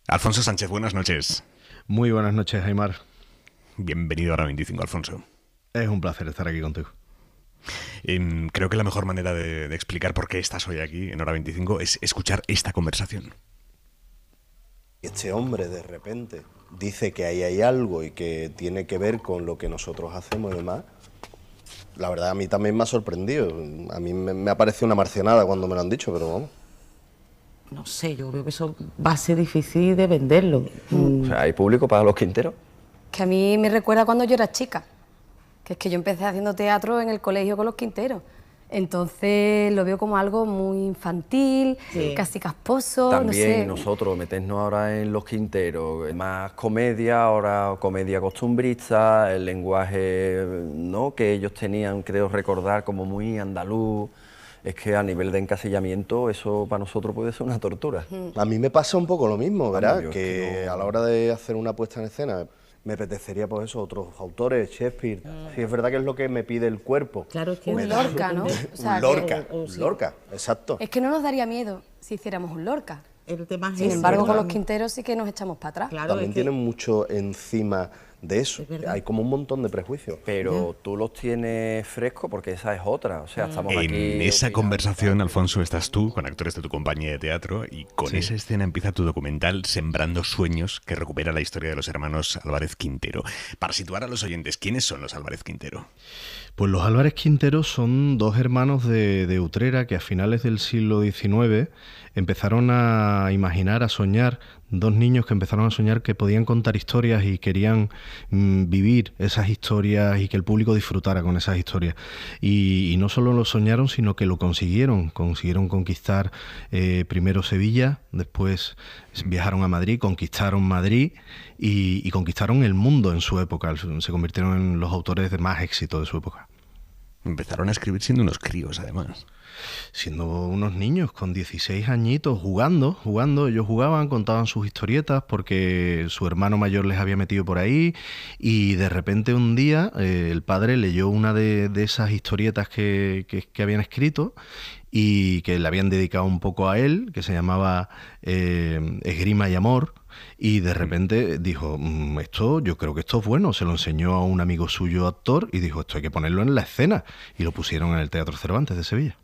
Alfonso Sánchez, buenas noches. Muy buenas noches, Aimar. Bienvenido a Hora 25, Alfonso. Es un placer estar aquí contigo. Creo que la mejor manera de explicar por qué estás hoy aquí en Hora 25 es escuchar esta conversación. Este hombre de repente dice que ahí hay algo y que tiene que ver con lo que nosotros hacemos y demás. La verdad a mí también me ha sorprendido. A mí me ha parecido una marcionada cuando me lo han dicho, pero vamos. No sé, yo creo que eso va a ser difícil de venderlo. O sea, ¿hay público para los Quinteros? Que a mí me recuerda cuando yo era chica, que es que yo empecé haciendo teatro en el colegio con los Quinteros. Entonces lo veo como algo muy infantil, Sí. casi casposo, También no sé. nosotros meternos ahora en los Quinteros, más comedia, ahora comedia costumbrista, el lenguaje, ¿no?, que ellos tenían, creo recordar, como muy andaluz. Es que a nivel de encasillamiento eso para nosotros puede ser una tortura. A mí me pasa un poco lo mismo, ¿verdad? Yo es Que que no- a la hora de hacer una puesta en escena me apetecería, pues eso, otros autores, Shakespeare. Sí, es verdad que es lo que me pide el cuerpo. Claro, es que Un Lorca, ¿no? O sea, Un Lorca, que- un Lorca, exacto. Es que no nos daría miedo si hiciéramos un Lorca. el tema es Sin ese, embargo, con ¿verdad? los Quinteros sí que nos echamos para atrás. Claro, También es que- tienen mucho encima de eso. Es verdad. Hay como un montón de prejuicios. Pero tú los tienes frescos porque esa es otra. O sea, estamos En aquí... esa opinando, conversación, tal. Alfonso, estás tú con actores de tu compañía de teatro y con esa escena empieza tu documental Sembrando Sueños, que recupera la historia de los hermanos Álvarez Quintero. Para situar a los oyentes, ¿quiénes son los Álvarez Quintero? Pues los Álvarez Quintero son dos hermanos de Utrera que a finales del siglo XIX empezaron a imaginar, a soñar, dos niños que empezaron a soñar que podían contar historias y querían vivir esas historias y que el público disfrutara con esas historias. Y no solo lo soñaron, sino que lo consiguieron. Consiguieron conquistar primero Sevilla, después viajaron a Madrid, conquistaron Madrid y conquistaron el mundo en su época. Se convirtieron en los autores de más éxito de su época. Empezaron a escribir siendo unos críos, además. Siendo unos niños con 16 añitos, jugando, ellos jugaban, contaban sus historietas porque su hermano mayor les había metido por ahí y de repente un día el padre leyó una de esas historietas que habían escrito y que le habían dedicado un poco a él, que se llamaba Esgrima y Amor, y de repente dijo, esto, yo creo que esto es bueno, se lo enseñó a un amigo suyo actor y dijo, esto hay que ponerlo en la escena, y lo pusieron en el Teatro Cervantes de Sevilla.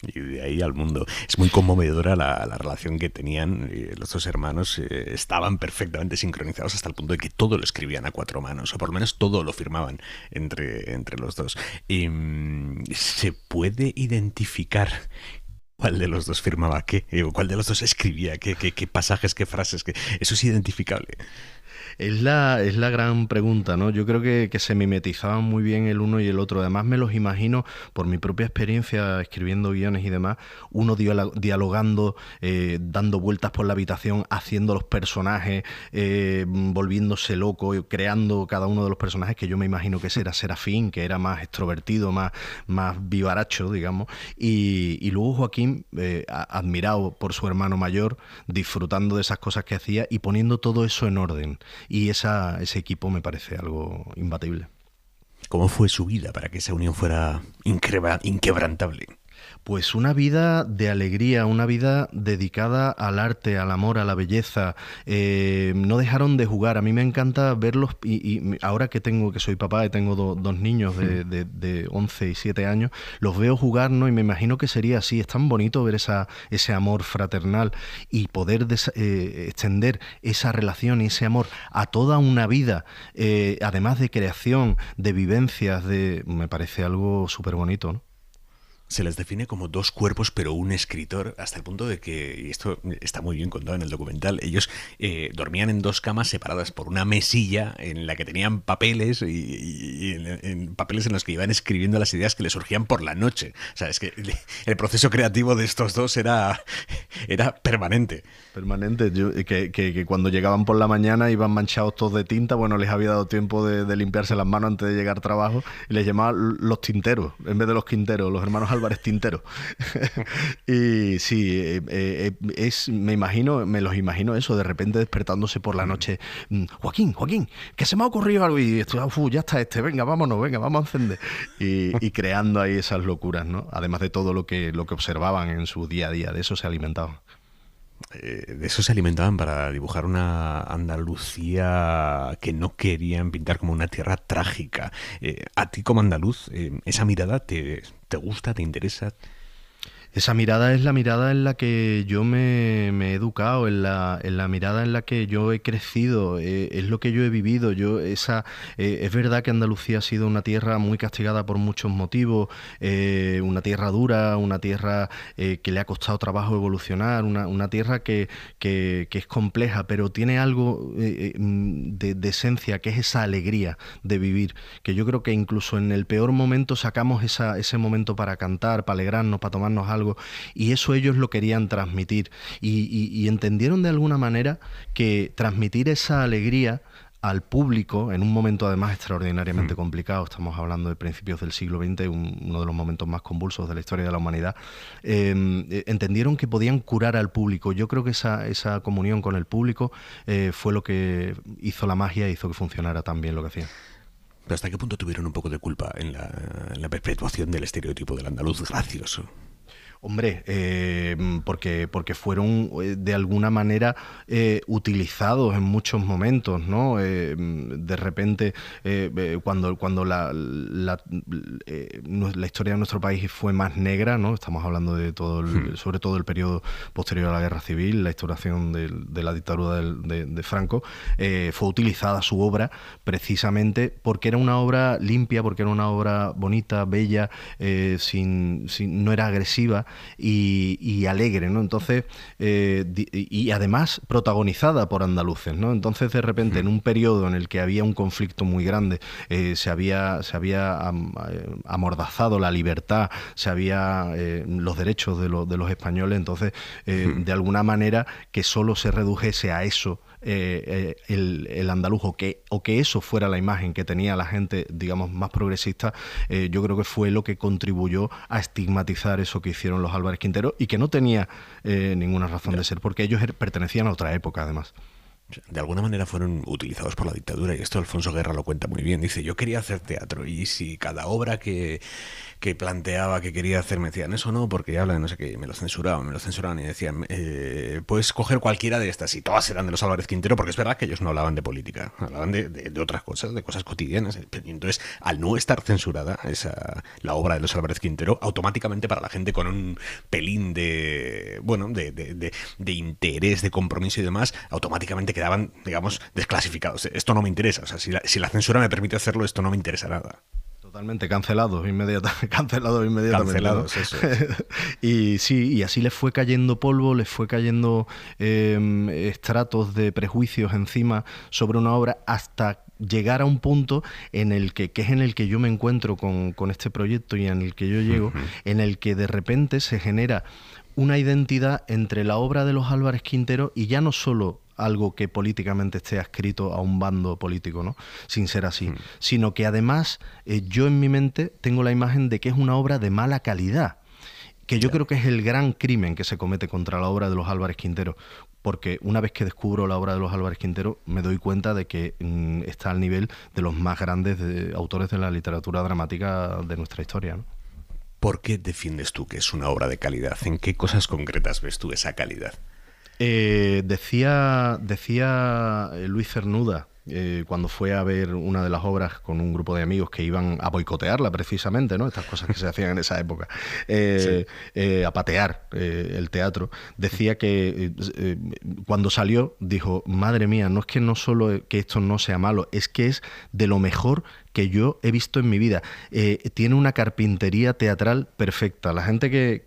Y de ahí al mundo. Es muy conmovedora la relación que tenían. Los dos hermanos estaban perfectamente sincronizados hasta el punto de que todo lo escribían a cuatro manos, o por lo menos todo lo firmaban entre los dos. ¿Se puede identificar cuál de los dos firmaba qué? ¿Cuál de los dos escribía qué pasajes, qué frases? Eso es identificable. Es la gran pregunta, ¿no? Yo creo que se mimetizaban muy bien el uno y el otro. Además me los imagino, por mi propia experiencia escribiendo guiones y demás, uno dialogando, dando vueltas por la habitación, haciendo los personajes, volviéndose loco, creando cada uno de los personajes, que yo me imagino que ese era Serafín, que era más extrovertido, más vivaracho, digamos. Y luego Joaquín, admirado por su hermano mayor, disfrutando de esas cosas que hacía y poniendo todo eso en orden. Y ese equipo me parece algo imbatible. ¿Cómo fue su vida para que esa unión fuera inquebrantable? Pues una vida de alegría, una vida dedicada al arte, al amor, a la belleza. No dejaron de jugar. A mí me encanta verlos y ahora que soy papá y tengo dos niños de 11 y 7 años, los veo jugar, ¿no? Y me imagino que sería así. Es tan bonito ver ese amor fraternal y poder extender esa relación y ese amor a toda una vida, además de creación, de vivencias, me parece algo súper bonito, ¿no? Se les define como dos cuerpos pero un escritor, hasta el punto de que, y esto está muy bien contado en el documental, ellos dormían en dos camas separadas por una mesilla en la que tenían papeles y en papeles en los que iban escribiendo las ideas que les surgían por la noche. O sea, es que el proceso creativo de estos dos era permanente. Permanente, que cuando llegaban por la mañana iban manchados todos de tinta, bueno, les había dado tiempo de limpiarse las manos antes de llegar al trabajo y les llamaban los tinteros, en vez de los Quinteros, los hermanos Álvarez Tintero. Y sí, me los imagino eso, de repente despertándose por la noche, Joaquín, que se me ha ocurrido algo y estoy, ya está venga, vámonos, vamos a encender. Y creando ahí esas locuras, ¿no? Además de todo lo que observaban en su día a día, de eso se alimentaban. De eso se alimentaban para dibujar una Andalucía que no querían pintar como una tierra trágica. A ti como andaluz, ¿esa mirada te gusta, te interesa? Esa mirada es la mirada en la que yo me he educado, en la mirada en la que yo he crecido, es lo que yo he vivido. Es verdad que Andalucía ha sido una tierra muy castigada por muchos motivos, una tierra dura, una tierra que le ha costado trabajo evolucionar, una tierra que es compleja, pero tiene algo de esencia, que es esa alegría de vivir, que yo creo que incluso en el peor momento sacamos ese momento para cantar, para alegrarnos, para tomarnos algo. Y eso ellos lo querían transmitir y entendieron de alguna manera que transmitir esa alegría al público en un momento además extraordinariamente complicado, estamos hablando de principios del siglo XX, uno de los momentos más convulsos de la historia de la humanidad, entendieron que podían curar al público. Yo creo que esa comunión con el público fue lo que hizo la magia, hizo que funcionara tan bien lo que hacían. ¿Pero hasta qué punto tuvieron un poco de culpa en la perpetuación del estereotipo del andaluz gracioso? Hombre, porque fueron de alguna manera utilizados en muchos momentos, ¿no? De repente, cuando la historia de nuestro país fue más negra, ¿no? Estamos hablando de sobre todo el periodo posterior a la Guerra Civil, la instauración de la dictadura de Franco, fue utilizada su obra precisamente porque era una obra limpia, porque era una obra bonita, bella, no era agresiva, y alegre, ¿no? Entonces, y además protagonizada por andaluces, ¿no? Entonces, de repente, en un periodo en el que había un conflicto muy grande, se había amordazado la libertad, los derechos de los españoles, entonces, de alguna manera, que solo se redujese a eso, el andaluz, o que eso fuera la imagen que tenía la gente, digamos, más progresista, yo creo que fue lo que contribuyó a estigmatizar eso que hicieron los Álvarez Quintero, y que no tenía ninguna razón de ser, porque ellos pertenecían a otra época, además. De alguna manera fueron utilizados por la dictadura, y esto Alfonso Guerra lo cuenta muy bien. Dice, yo quería hacer teatro, y si cada obra que planteaba que quería hacer me decían eso no, porque habla de no sé qué, me lo censuraban y decían, puedes coger cualquiera de estas, y todas eran de los Álvarez Quintero, porque es verdad que ellos no hablaban de política, hablaban de otras cosas, de cosas cotidianas. Y entonces, al no estar censurada la obra de los Álvarez Quintero, automáticamente para la gente con un pelín de interés, de compromiso y demás, automáticamente quedaban, digamos, desclasificados. Esto no me interesa, o sea, si la censura me permite hacerlo, esto no me interesa nada. Totalmente, cancelados inmediatamente. Cancelados, ¿no? Eso es. Y sí, y así les fue cayendo polvo, les fue cayendo estratos de prejuicios encima sobre una obra, hasta llegar a un punto en el que es en el que yo me encuentro con este proyecto y en el que yo llego, en el que de repente se genera una identidad entre la obra de los Álvarez Quintero y ya no solo algo que políticamente esté adscrito a un bando político, ¿no? Sin ser así, sino que además yo en mi mente tengo la imagen de que es una obra de mala calidad, que yo creo que es el gran crimen que se comete contra la obra de los Álvarez Quintero, porque una vez que descubro la obra de los Álvarez Quintero me doy cuenta de que está al nivel de los más grandes autores de la literatura dramática de nuestra historia, ¿no? ¿Por qué defiendes tú que es una obra de calidad? ¿En qué cosas concretas ves tú esa calidad? Decía Luis Cernuda, cuando fue a ver una de las obras con un grupo de amigos que iban a boicotearla precisamente, ¿no? Estas cosas que se hacían en esa época, a patear el teatro, decía que cuando salió dijo, madre mía, no es que no solo que esto no sea malo, es que es de lo mejor que yo he visto en mi vida. Tiene una carpintería teatral perfecta. La gente que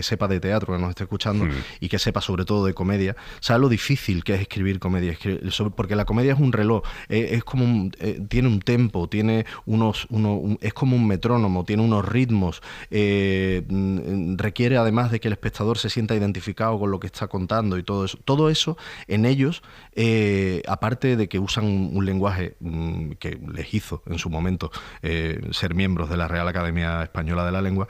sepa de teatro, que nos esté escuchando, y que sepa sobre todo de comedia, sabe lo difícil que es escribir comedia, porque la comedia es un reloj, es como tiene un tempo, tiene es como un metrónomo, tiene unos ritmos, requiere además de que el espectador se sienta identificado con lo que está contando y todo eso. Todo eso en ellos, aparte de que usan un lenguaje que les hizo en su momento ser miembros de la Real Academia Española de la Lengua,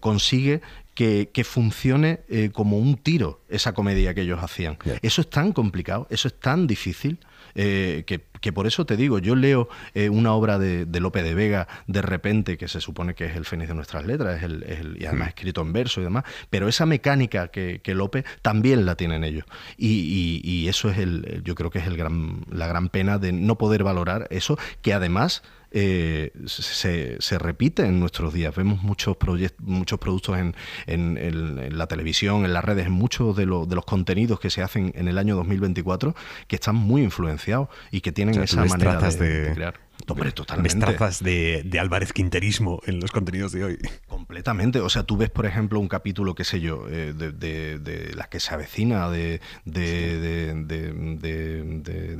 consigue que funcione como un tiro esa comedia que ellos hacían. Eso es tan complicado, eso es tan difícil, que que por eso te digo, yo leo una obra de Lope de Vega de repente, que se supone que es el Fénix de nuestras letras, y además escrito en verso y demás, pero esa mecánica que Lope también la tienen ellos. Y eso es yo creo que es la gran pena de no poder valorar eso, que además se repite en nuestros días. Vemos muchos productos en la televisión, en las redes, en muchos de los contenidos que se hacen en el año 2024 que están muy influenciados y que tienen esa manera de crear. Hombre, totalmente. Ves trazas de Álvarez Quinterismo en los contenidos de hoy. Completamente. O sea, tú ves, por ejemplo, un capítulo, qué sé yo, de La que se avecina, de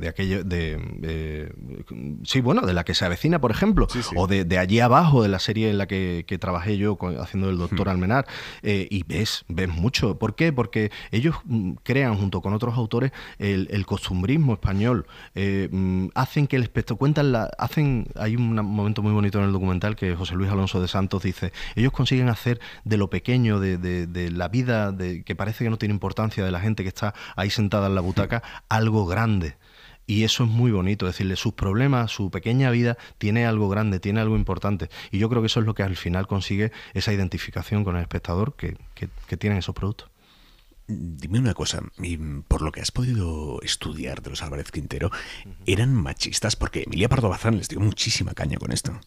aquello, sí, bueno, de La que se avecina, por ejemplo, o de Allí abajo, de la serie en la que trabajé yo haciendo el doctor Almenar, y ves mucho. ¿Por qué? Porque ellos crean, junto con otros autores, el costumbrismo español, hacen que el espectador hay un momento muy bonito en el documental que José Luis Alonso de Santos dice, ellos consiguen hacer de lo pequeño, de la vida, que parece que no tiene importancia, de la gente que está ahí sentada en la butaca, algo grande. Y eso es muy bonito, decirle, sus problemas, su pequeña vida tiene algo grande, tiene algo importante. Y yo creo que eso es lo que al final consigue esa identificación con el espectador que tienen esos productos. Dime una cosa, y por lo que has podido estudiar de los Álvarez Quintero, ¿eran machistas? Porque Emilia Pardo Bazán les dio muchísima caña con esto.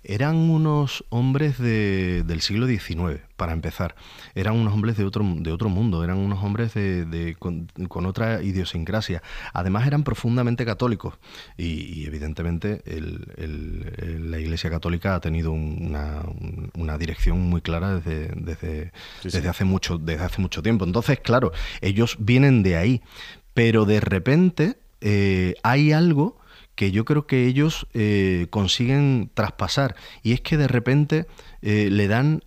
Eran unos hombres del siglo XIX, para empezar. Eran unos hombres de otro mundo, eran unos hombres con otra idiosincrasia. Además eran profundamente católicos y evidentemente la Iglesia Católica ha tenido una dirección muy clara desde hace mucho tiempo. Entonces, claro, ellos vienen de ahí, pero de repente hay algo que yo creo que ellos consiguen traspasar, y es que de repente le dan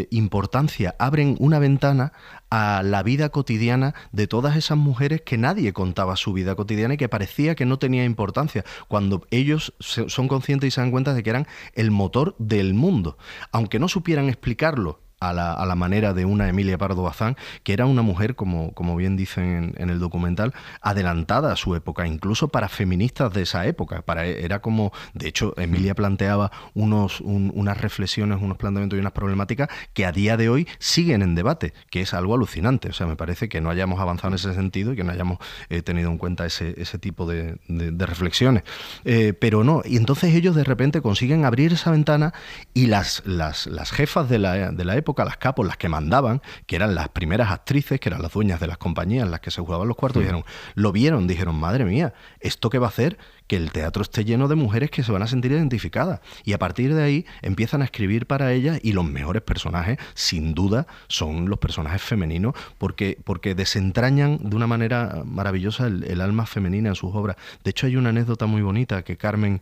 importancia, abren una ventana a la vida cotidiana de todas esas mujeres que nadie contaba su vida cotidiana y que parecía que no tenía importancia, cuando ellos son conscientes y se dan cuenta de que eran el motor del mundo, aunque no supieran explicarlo a la manera de una Emilia Pardo Bazán, que era una mujer, como bien dicen en el documental, adelantada a su época, incluso para feministas de esa época. Era como, de hecho, Emilia planteaba unas reflexiones, unos planteamientos y unas problemáticas que a día de hoy siguen en debate, que es algo alucinante. O sea, me parece que no hayamos avanzado en ese sentido y que no hayamos tenido en cuenta ese tipo de reflexiones. Pero no, y entonces ellos de repente consiguen abrir esa ventana y las jefas de la época, las capos, las que mandaban, que eran las primeras actrices, que eran las dueñas de las compañías, las que se jugaban los cuartos, dijeron, madre mía, ¿esto qué va a hacer? Que el teatro esté lleno de mujeres que se van a sentir identificadas. Y a partir de ahí empiezan a escribir para ellas, y los mejores personajes, sin duda, son los personajes femeninos, porque desentrañan de una manera maravillosa el alma femenina en sus obras. De hecho, hay una anécdota muy bonita que Carmen,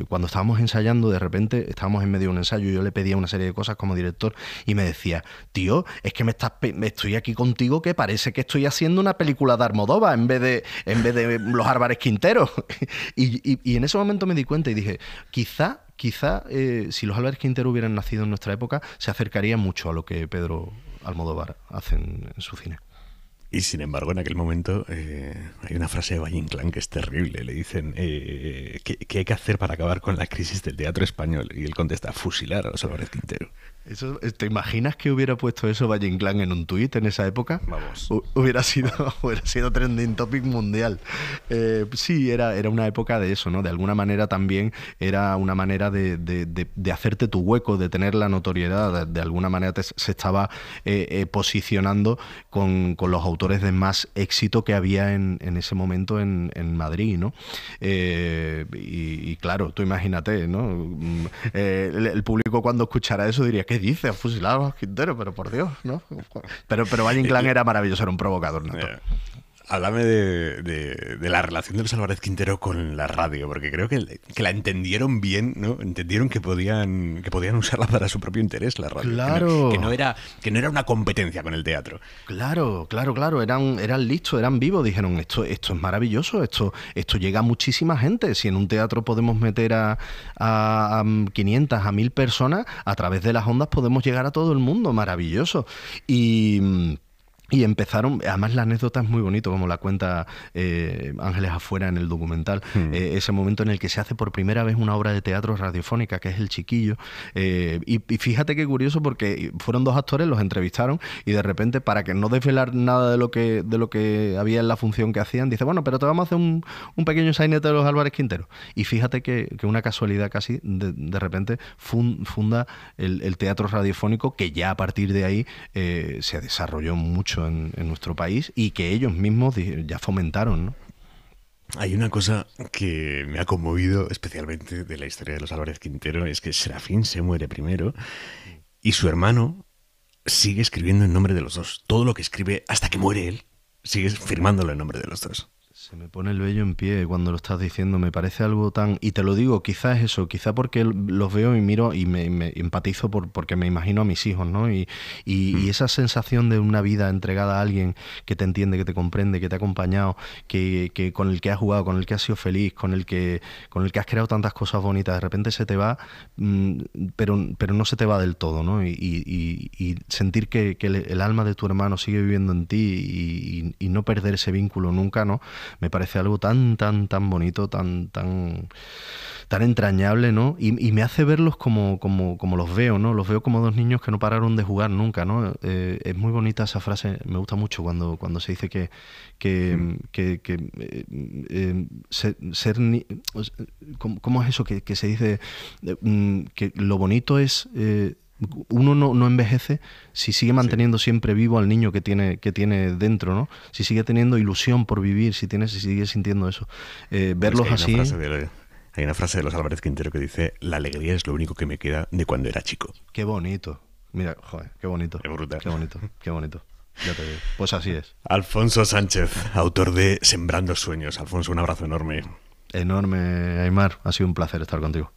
cuando estábamos ensayando, de repente estábamos en medio de un ensayo y yo le pedía una serie de cosas como director y me decía, tío, es que estoy aquí contigo que parece que estoy haciendo una película de Almodóvar en vez de los Álvarez Quintero. Y en ese momento me di cuenta y dije, quizá si los Álvarez Quintero hubieran nacido en nuestra época, se acercaría mucho a lo que Pedro Almodóvar hace en su cine. Y sin embargo, en aquel momento hay una frase de Valle Inclán que es terrible. Le dicen, ¿qué hay que hacer para acabar con la crisis del teatro español? Y él contesta, fusilar a los Álvarez Quintero. ¿Te imaginas que hubiera puesto eso Valle Inclán en un tuit en esa época? Vamos. Hubiera sido trending topic mundial. Sí, era una época de eso, ¿no? De alguna manera también era una manera de hacerte tu hueco, de tener la notoriedad. De alguna manera se estaba posicionando con los autores de más éxito que había en ese momento en Madrid, ¿no? Y claro, tú imagínate, ¿no? El público cuando escuchara eso diría, ¿qué dice? ¿Ha fusilado a los Quinteros? Pero por Dios, ¿no? Pero Valle Inclán era maravilloso, era un provocador, ¿no? Háblame de la relación de los Álvarez Quintero con la radio, porque creo que la entendieron bien, ¿no? Entendieron que podían usarla para su propio interés, la radio. Claro. Que no era una competencia con el teatro. Claro. Eran listos, eran vivos. Dijeron, esto es maravilloso, esto llega a muchísima gente. Si en un teatro podemos meter a 500, a 1000 personas, a través de las ondas podemos llegar a todo el mundo. Maravilloso. Y empezaron, además la anécdota es muy bonito, como la cuenta Ángeles Afuera en el documental, ese momento en el que se hace por primera vez una obra de teatro radiofónica, que es El Chiquillo, y fíjate qué curioso, porque fueron 2 actores, los entrevistaron, y de repente, para que no desvelar nada de lo que había en la función que hacían, dice, bueno, pero te vamos a hacer un pequeño sainete de los Álvarez Quintero. Y fíjate que una casualidad casi, de repente funda el teatro radiofónico, que ya a partir de ahí se desarrolló mucho en nuestro país, y que ellos mismos ya fomentaron, ¿no? Hay una cosa que me ha conmovido especialmente de la historia de los Álvarez Quintero, es que Serafín se muere primero y su hermano sigue escribiendo en nombre de los dos. Todo lo que escribe hasta que muere él, sigue firmándolo en nombre de los dos. Se me pone el vello en pie cuando lo estás diciendo, me parece algo tan... Y te lo digo, quizás es eso, quizá porque los veo y miro y me empatizo porque me imagino a mis hijos, ¿no? Y esa sensación de una vida entregada a alguien que te entiende, que te comprende, que te ha acompañado, que con el que has jugado, con el que has sido feliz, con el que has creado tantas cosas bonitas, de repente se te va, pero no se te va del todo, ¿no? Y sentir que el alma de tu hermano sigue viviendo en ti y no perder ese vínculo nunca, ¿no? Me parece algo tan bonito, tan entrañable, ¿no? Y me hace verlos como los veo, ¿no? Los veo como 2 niños que no pararon de jugar nunca, ¿no? Es muy bonita esa frase, me gusta mucho cuando se dice ¿cómo es eso? Que se dice que lo bonito es... uno no envejece si sigue manteniendo siempre vivo al niño que tiene dentro, ¿no? Si sigue teniendo ilusión por vivir, si sigue sintiendo eso. Verlos así... Hay una frase de los Álvarez Quintero que dice: la alegría es lo único que me queda de cuando era chico. Qué bonito. Mira, joder, qué bonito. Es brutal. Qué bonito, qué bonito. Ya te digo. Pues así es. Alfonso Sánchez, autor de Sembrando Sueños. Alfonso, un abrazo enorme. Enorme, Aimar. Ha sido un placer estar contigo.